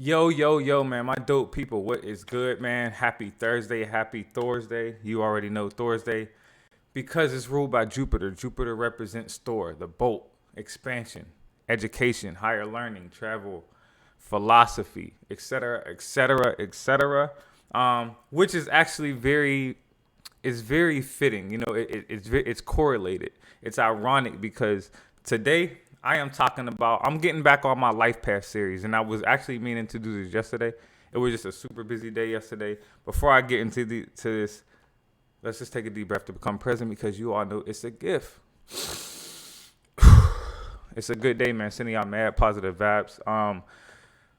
Yo, man, my dope people, what is good, man? Happy Thursday, happy Thursday. You already know Thursday because it's ruled by Jupiter. Jupiter represents Thor, the bolt, expansion, education, higher learning, travel, philosophy, etc., etc., etc. Which is actually very fitting. It's correlated. It's ironic because today I'm getting back on my Life Path series, and I was actually meaning to do this yesterday. It was just a super busy day yesterday. Before I get to this, let's just take a deep breath to become present because you all know it's a gift. It's a good day, man. Sending y'all mad positive vibes.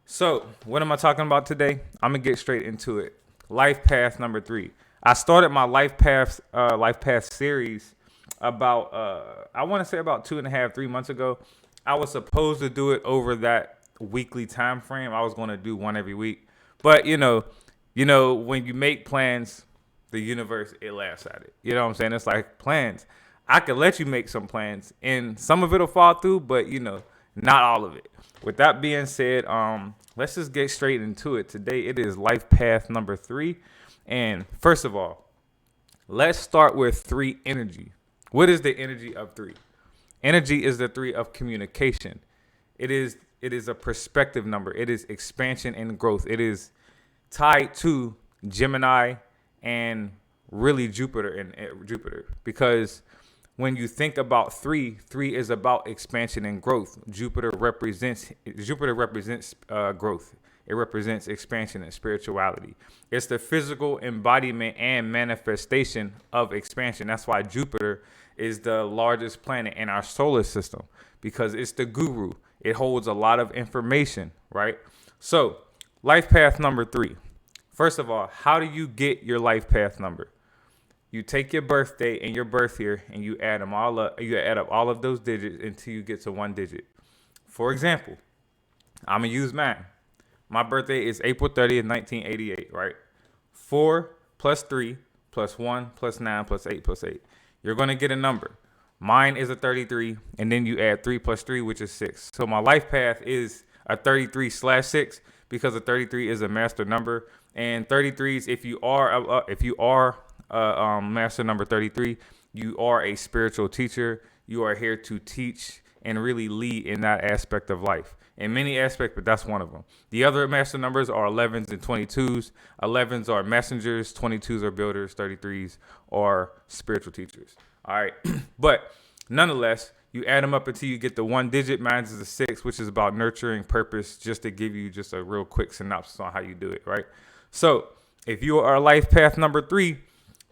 So what am I talking about today? I'm gonna get straight into it. Life Path number 3. I started my Life Path series about I want to say about 2.5, 3 months ago. I was supposed to do it over that weekly time frame. I was going to do one every week, but when you make plans, the universe it laughs at it. You know what I'm saying? It's like plans. I could let you make some plans, and some of it'll fall through, but not all of it. With that being said, let's just get straight into it. Today it is Life Path number 3, and first of all, let's start with 3 energy. What is the energy of 3? Energy is the 3 of communication. It is a perspective number. It is expansion and growth. It is tied to Gemini and really Jupiter because when you think about 3 is about expansion and growth. Jupiter represents growth. It represents expansion and spirituality. It's the physical embodiment and manifestation of expansion. That's why Jupiter is the largest planet in our solar system because it's the guru. It holds a lot of information, right? So, life path number 3. First of all, how do you get your life path number? You take your birthday and your birth year and you add them all up. You add up all of those digits until you get to one digit. For example, I'm going to use mine. My birthday is April 30th, 1988, right? 4 plus 3 plus 1 plus 9 plus 8 plus 8. You're going to get a number. Mine is a 33, and then you add 3 plus 3, which is 6. So my life path is a 33/6 because a 33 is a master number. And 33s, if you are master number 33, you are a spiritual teacher. You are here to teach and really lead in that aspect of life. In many aspects, but that's one of them. The other master numbers are 11s and 22s. 11s are messengers, 22s are builders, 33s are spiritual teachers. All right. But nonetheless, you add them up until you get the one digit. Mine is a 6, which is about nurturing purpose, just to give you just a real quick synopsis on how you do it, right? So if you are life path number 3,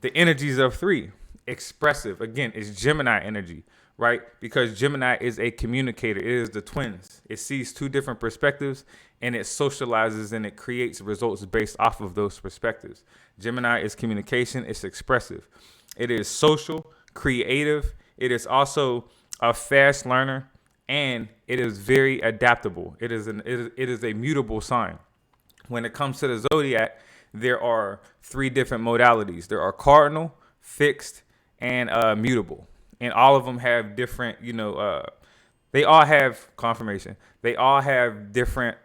the energies of 3, expressive, again, is Gemini energy, right? Because Gemini is a communicator. It is the twins. It sees 2 different perspectives and it socializes and it creates results based off of those perspectives. Gemini is communication. It's expressive. It is social, creative. It is also a fast learner, and it is very adaptable. It is a mutable sign. When it comes to the zodiac, there are 3 different modalities. There are cardinal, fixed, and mutable. And all of them have different, they all have confirmation. They all have different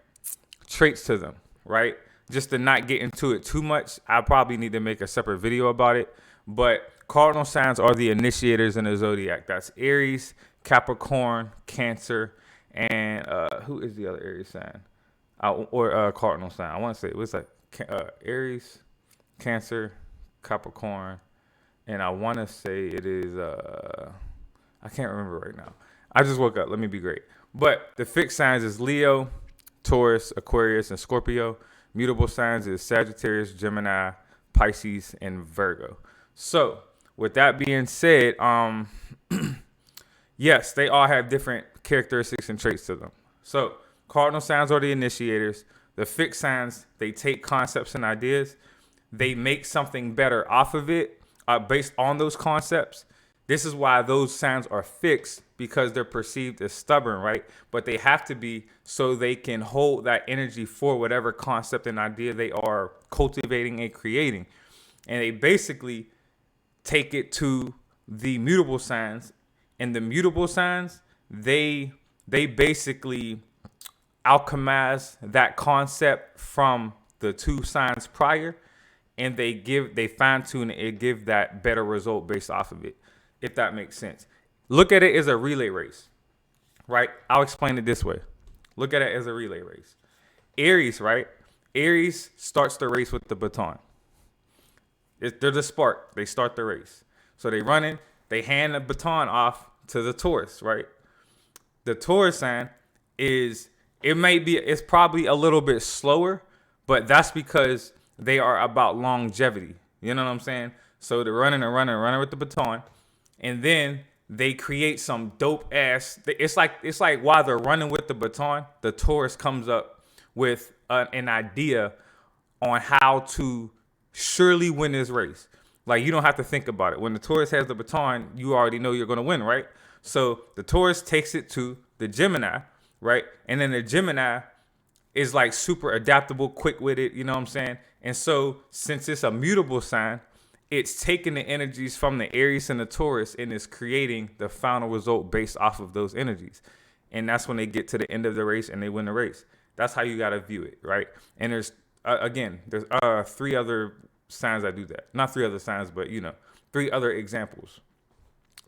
traits to them, right? Just to not get into it too much, I probably need to make a separate video about it. But cardinal signs are the initiators in the zodiac. That's Aries, Capricorn, Cancer, and who is the other Aries sign? Or cardinal sign. I want to say it was like Aries, Cancer, Capricorn, and I want to say it is I can't remember right now. I just woke up. Let me be great. But the fixed signs is Leo, Taurus, Aquarius, and Scorpio. Mutable signs is Sagittarius, Gemini, Pisces, and Virgo. So with that being said, yes, they all have different characteristics and traits to them. So cardinal signs are the initiators. The fixed signs, they take concepts and ideas. They make something better off of it based on those concepts. This is why those signs are fixed, because they're perceived as stubborn, right? But they have to be so they can hold that energy for whatever concept and idea they are cultivating and creating. And they basically take it to the mutable signs. And the mutable signs, they basically alchemize that concept from the two signs prior, and they fine tune it, give that better result based off of it, if that makes sense. Look at it as a relay race, right? I'll explain it this way. Look at it as a relay race. Aries, right? Aries starts the race with the baton. They're the spark. They start the race. So they running. They hand the baton off to the Taurus, right? The Taurus sign it's probably a little bit slower, but that's because they are about longevity. You know what I'm saying? So they're running with the baton, and then they create some dope ass. It's like while they're running with the baton, the Taurus comes up with an idea on how to surely win this race. Like, you don't have to think about it. When the Taurus has the baton, you already know you're going to win, right? So the Taurus takes it to the Gemini, right? And then the Gemini is like super adaptable, quick with it, you know what I'm saying? And so since it's a mutable sign, it's taking the energies from the Aries and the Taurus and is creating the final result based off of those energies. And that's when they get to the end of the race and they win the race. That's how you got to view it, right? And there's three other signs that do that. Not three other signs, but, three other examples.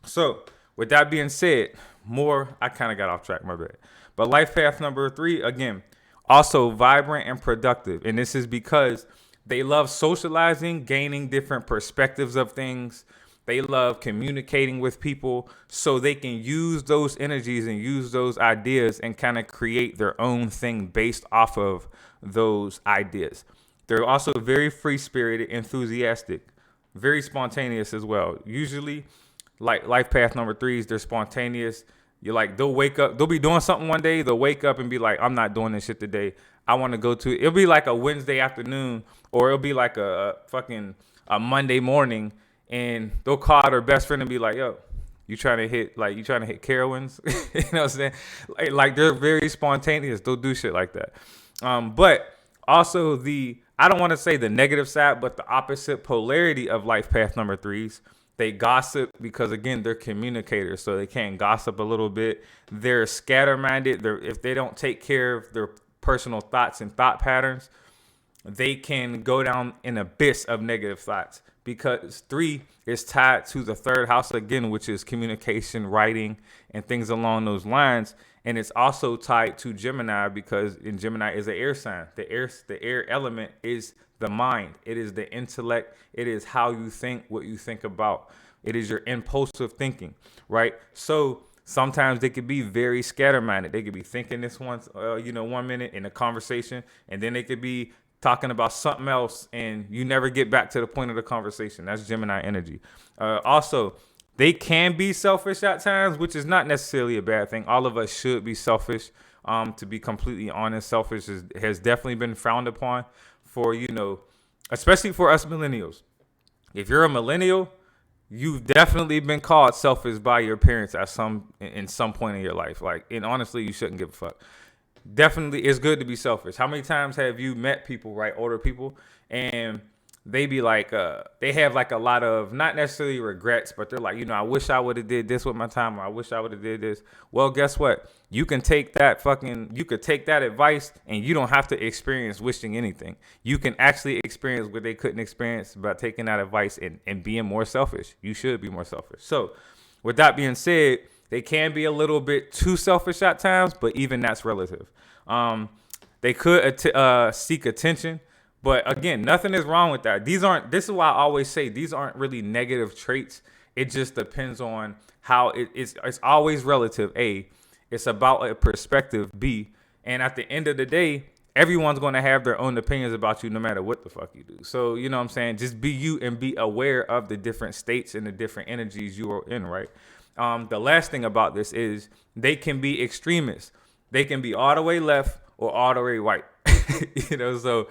So with that being said, I kind of got off track, my bad. But life path number 3, again, also vibrant and productive. And this is because they love socializing, gaining different perspectives of things. They love communicating with people so they can use those energies and use those ideas and kind of create their own thing based off of those ideas. They're also very free-spirited, enthusiastic, very spontaneous as well. Usually, like life path number 3s, they're spontaneous. You're like, they'll wake up, they'll be doing something one day, they'll wake up and be like, I'm not doing this shit today. I want to go to, it'll be like a Wednesday afternoon, or it'll be like a Monday morning, and they'll call their best friend and be like, yo, you trying to hit Carowinds? You know what I'm saying? Like they're very spontaneous. They'll do shit like that. But also I don't want to say the negative side, but the opposite polarity of life path number 3s. They gossip because, again, they're communicators, so they can gossip a little bit. They're scatter-minded. If they don't take care of their personal thoughts and thought patterns, they can go down an abyss of negative thoughts, because 3 is tied to the 3rd house again, which is communication, writing, and things along those lines. And it's also tied to Gemini, because in Gemini is an air sign. The air element is the mind. It is the intellect. It is how you think, what you think about. It is your impulsive thinking, right? So sometimes they could be very scatterminded. They could be thinking this once, 1 minute in a conversation, and then they could be talking about something else, and you never get back to the point of the conversation. That's Gemini energy. Also, they can be selfish at times, which is not necessarily a bad thing. All of us should be selfish. To be completely honest, selfish has definitely been frowned upon for, especially for us millennials. If you're a millennial, you've definitely been called selfish by your parents in some point in your life. And honestly, you shouldn't give a fuck. Definitely, it's good to be selfish. How many times have you met people, right, older people, and they be like, they have like a lot of, not necessarily regrets, but they're like, I wish I would have did this with my time, or I wish I would have did this. Well, guess what? You can take that advice, and you don't have to experience wishing anything. You can actually experience what they couldn't experience by taking that advice and being more selfish. You should be more selfish. So with that being said, they can be a little bit too selfish at times, but even that's relative. They could seek attention. But again, nothing is wrong with that. This is why I always say these aren't really negative traits. It just depends on how it's always relative. A, it's about a perspective. B, and at the end of the day, everyone's going to have their own opinions about you no matter what the fuck you do. So, you know what I'm saying? Just be you and be aware of the different states and the different energies you are in, right? The last thing about this is they can be extremists. They can be all the way left or all the way right. So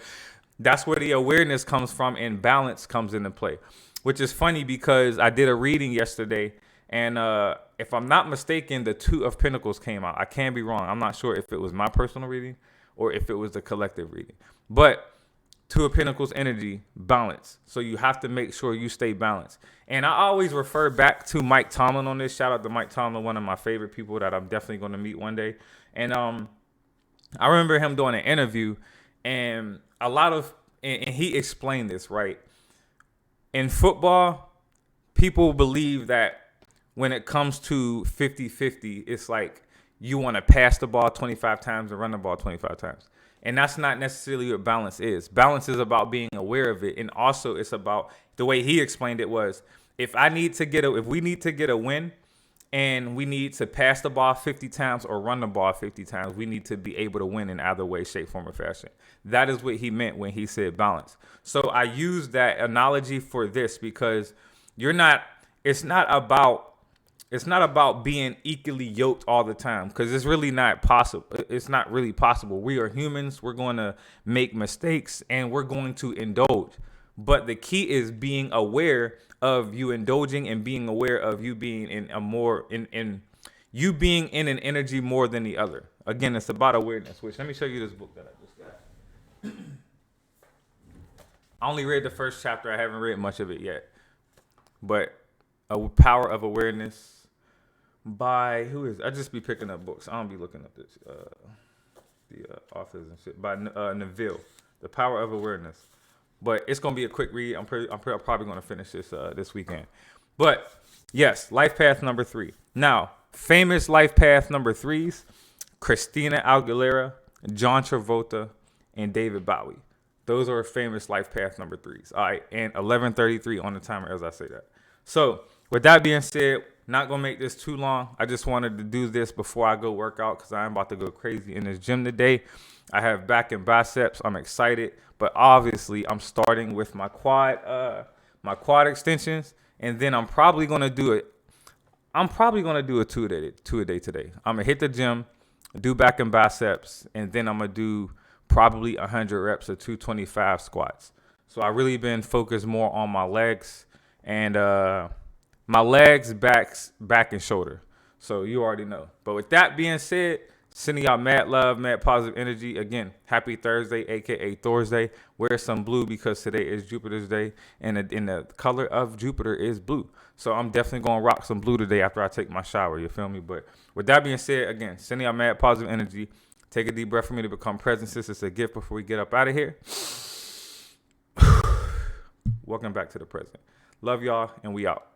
that's where the awareness comes from, and balance comes into play, which is funny because I did a reading yesterday, and if I'm not mistaken, the 2 of Pentacles came out. I can be wrong. I'm not sure if it was my personal reading or if it was the collective reading. But 2 of Pentacles energy, balance. So you have to make sure you stay balanced. And I always refer back to Mike Tomlin on this. Shout out to Mike Tomlin, one of my favorite people that I'm definitely going to meet one day. And I remember him doing an interview, and and he explained this, right? In football, people believe that when it comes to 50-50, it's like you want to pass the ball 25 times and run the ball 25 times. And that's not necessarily what balance is. Balance is about being aware of it. And also it's about the way he explained it was if we need to get a win and we need to pass the ball 50 times or run the ball 50 times, we need to be able to win in either way, shape, form, or fashion. That is what he meant when he said balance. So I use that analogy for this because it's not about being equally yoked all the time because it's really not possible. It's not really possible. We are humans. We're going to make mistakes and we're going to indulge. But the key is being aware of you indulging and being aware of you being you being in an energy more than the other. Again, it's about awareness. Which let me show you this book that I just got. I only read the first chapter. I haven't read much of it yet. But A Power of Awareness by I just be picking up books. I don't be looking up this the authors and shit by Neville. The Power of Awareness. But it's gonna be a quick read. I'm probably gonna finish this weekend. But yes, life path number 3. Now, famous life path number 3s: Christina Aguilera, John Travolta, and David Bowie. Those are famous life path number 3s. All right, and 11:33 on the timer as I say that. So with that being said, not gonna make this too long. I just wanted to do this before I go work out because I'm about to go crazy in this gym today. I have back and biceps. I'm excited, but obviously I'm starting with my quad extensions, and then I'm probably gonna do a two a day today. I'm gonna hit the gym, do back and biceps, and then I'm gonna do probably 100 reps of 225 squats. So I really been focused more on my legs and my legs, back, and shoulder. So you already know. But with that being said, sending y'all mad love, mad positive energy. Again, happy Thursday, a.k.a. Thursday. Wear some blue because today is Jupiter's day, and the color of Jupiter is blue. So I'm definitely going to rock some blue today after I take my shower. You feel me? But with that being said, again, sending y'all mad positive energy. Take a deep breath for me to become present since it's a gift before we get up out of here. Welcome back to the present. Love y'all, and we out.